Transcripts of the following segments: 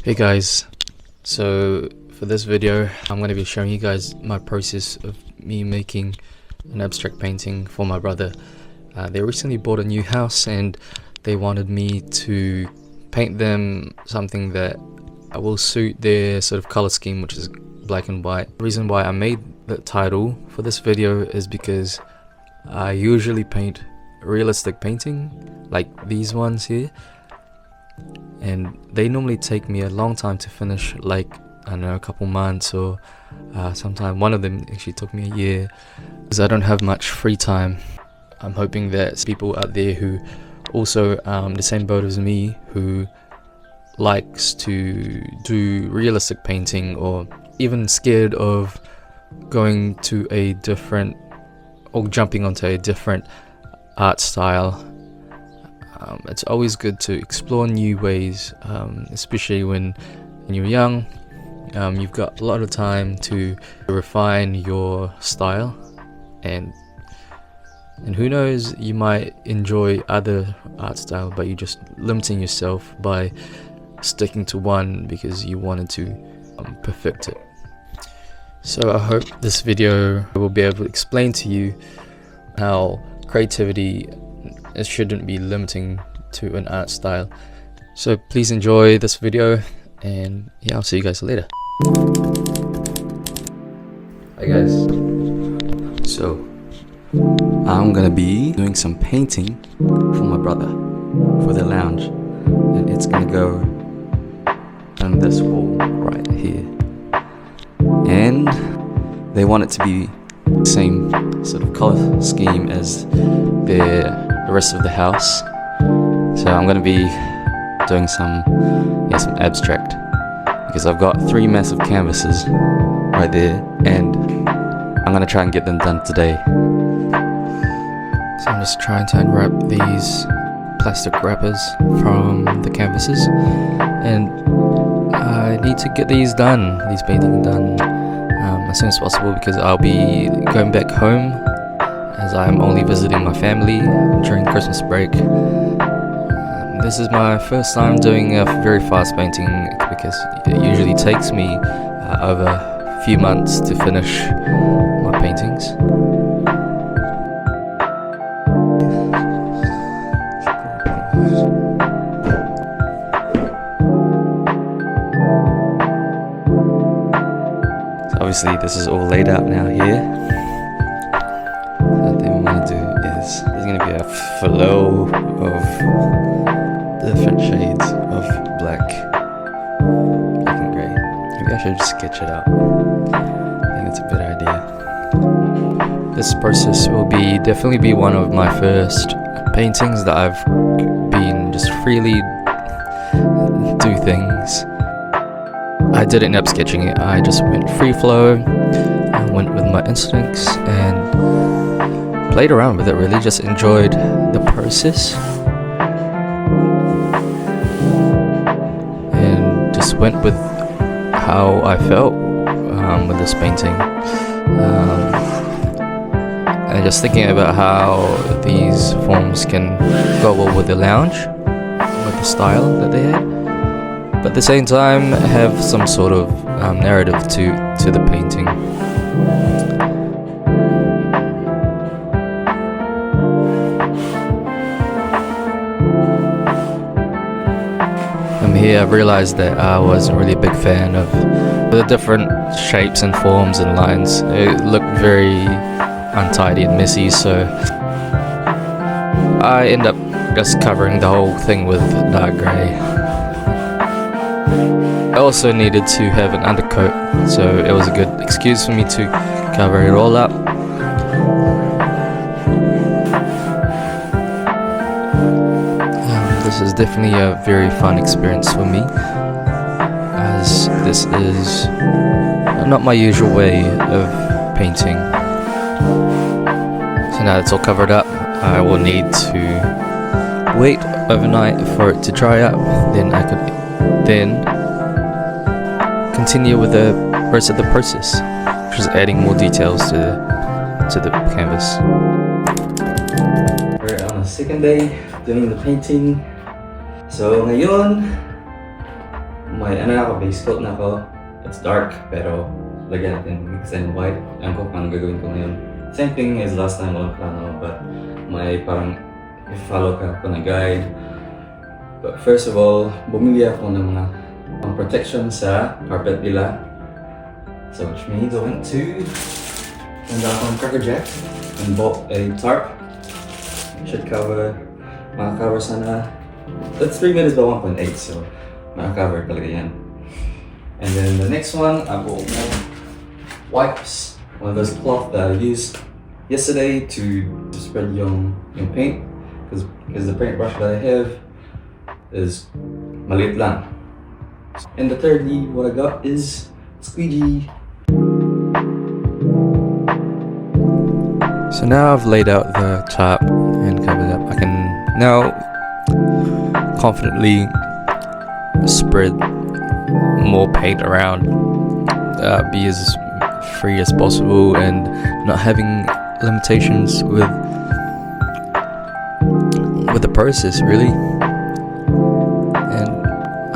Hey guys, so for this video I'm going to be showing you guys my process of me making an abstract painting for my brother. They recently bought a new house and they wanted me to paint them something that will suit their sort of color scheme, which is black and white. The reason why I made the title for this video is because I usually paint realistic painting like these ones here, and they normally take me a long time to finish, like I don't know, a couple months, or sometime one of them actually took me a year because I don't have much free time. I'm hoping that people out there who also the same boat as me, who likes to do realistic painting or even scared of going to a different or jumping onto a different art style, it's always good to explore new ways, especially when you're young. You've got a lot of time to refine your style, and who knows, you might enjoy other art style, but you're just limiting yourself by sticking to one because you wanted to perfect it. So I hope this video will be able to explain to you how creativity shouldn't be limiting to an art style. So please enjoy this video, and yeah, I'll see you guys later. Hi guys, so I'm gonna be doing some painting for my brother for the lounge, and it's gonna go on this wall right here, and they want it to be the same sort of color scheme as the rest of the house. So I'm gonna be doing some abstract, because I've got 3 massive canvases right there, and I'm gonna try and get them done today. So I'm just trying to unwrap these plastic wrappers from the canvases, and I need to get these paintings done as soon as possible, because I'll be going back home, as I'm only visiting my family during Christmas break. This is my first time doing a very fast painting, because it usually takes me over a few months to finish my paintings. So obviously this is all laid out now here. What I'm going to do is, there's going to be a flow of different shades of black and grey. Maybe I should just sketch it out. I think it's a better idea. This process will definitely be one of my first paintings that I've been just freely do things. I didn't end up sketching it. I just went free flow. I went with my instincts and played around with it, really just enjoyed the process, and just went with how I felt with this painting, and just thinking about how these forms can go well with the lounge, with the style that they had, but at the same time have some sort of narrative to the painting. Here I realized that I wasn't really a big fan of the different shapes and forms and lines. It looked very untidy and messy, so I end up just covering the whole thing with dark grey. I also needed to have an undercoat, so it was a good excuse for me to cover it all up. This is definitely a very fun experience for me, as this is not my usual way of painting. So now it's all covered up, I will need to wait overnight for it to dry up. Then I could continue with the rest of the process, which is adding more details to the canvas. We're on the second day doing the painting. So ngayon, may ano na ako, base coat na ako. It's dark, pero lagyan natin mix and white. Ayan ko kung ano gagawin ko ngayon. Same thing as last time, walang plano, but may parang i-follow ka ako na guide. But first of all, bumili ako ng mga protection sa carpet nila. So which means I went to Cracker Jack and bought a tarp. Should cover, maka-cover sana. That's 3 meters by 1.8, so maka-cover talaga yan. And then the next one, I bought more wipes. One of those cloth that I used yesterday to spread yung paint, because the paintbrush that I have is maliit lang. And the thirdly, what I got is squeegee. So now I've laid out the top and covered up. I can now confidently spread more paint around, be as free as possible, and not having limitations with the process really. And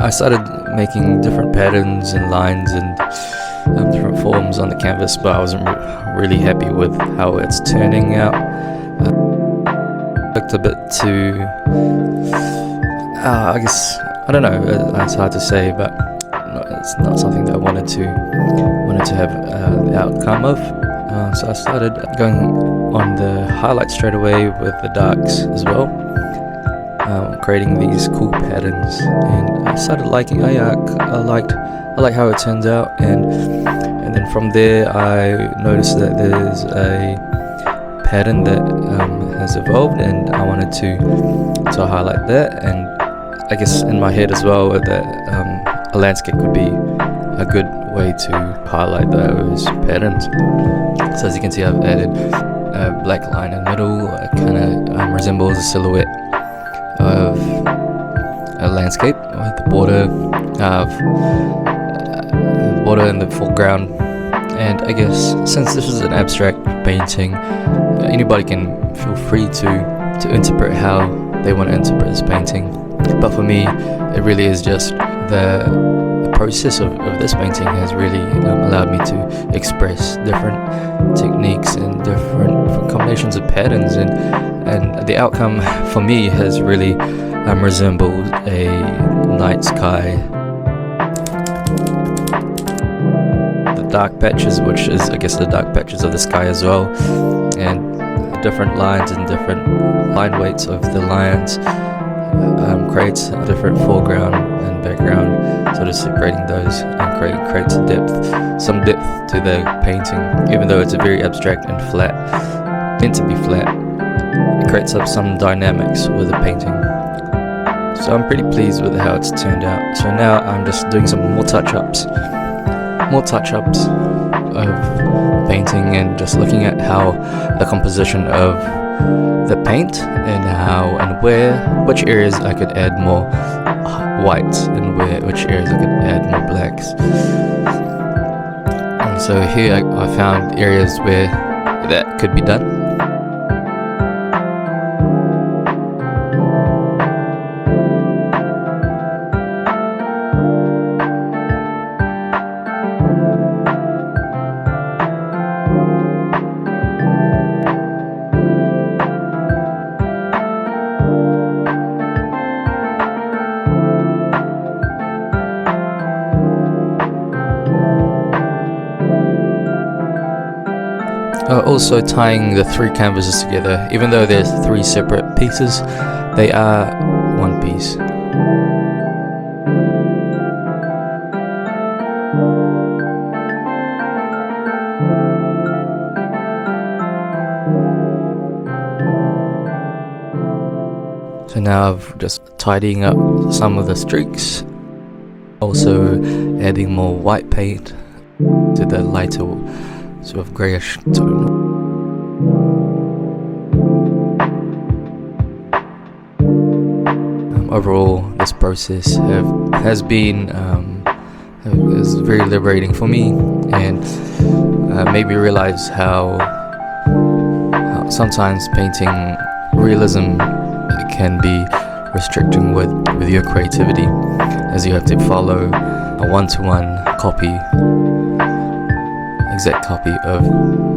I started making different patterns and lines and different forms on the canvas, but I wasn't really happy with how it's turning out. Looked a bit too, I guess, I don't know, it's hard to say, but it's not something that I wanted to have the outcome of. So I started going on the highlights straight away with the darks as well, creating these cool patterns, and I started liking. I like how it turns out, and then from there I noticed that there's a pattern that has evolved, and I wanted to highlight that. And I guess in my head as well that a landscape could be a good way to highlight those patterns. So as you can see, I've added a black line in the middle. It kind of resembles a silhouette of a landscape with the border in the foreground. And I guess since this is an abstract painting, anybody can feel free to interpret how they want to interpret this painting. But for me, it really is just the process of this painting has really allowed me to express different techniques and different combinations of patterns, and the outcome for me has really resembled a night sky. The dark patches, which is I guess the dark patches of the sky as well, and different lines and different line weights of the lines creates a different foreground and background, sort of separating those, and creates some depth to the painting. Even though it's a very abstract and flat, meant to be flat, it creates up some dynamics with the painting. So I'm pretty pleased with how it's turned out. So now I'm just doing some more touch-ups of painting, and just looking at how the composition of the paint and how and which areas I could add more whites and which areas I could add more blacks. And so here I found areas where that could be done. Also tying the three canvases together, even though there's three separate pieces, they are one piece. So now I've just tidying up some of the streaks, also adding more white paint to the lighter sort of greyish tone. Overall, this process has been is very liberating for me, and made me realize how sometimes painting realism can be restricting with your creativity, as you have to follow a one-to-one copy, exact copy of,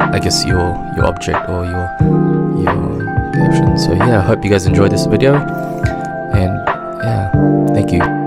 I guess, your object or your caption. So yeah, I hope you guys enjoyed this video, and yeah, thank you.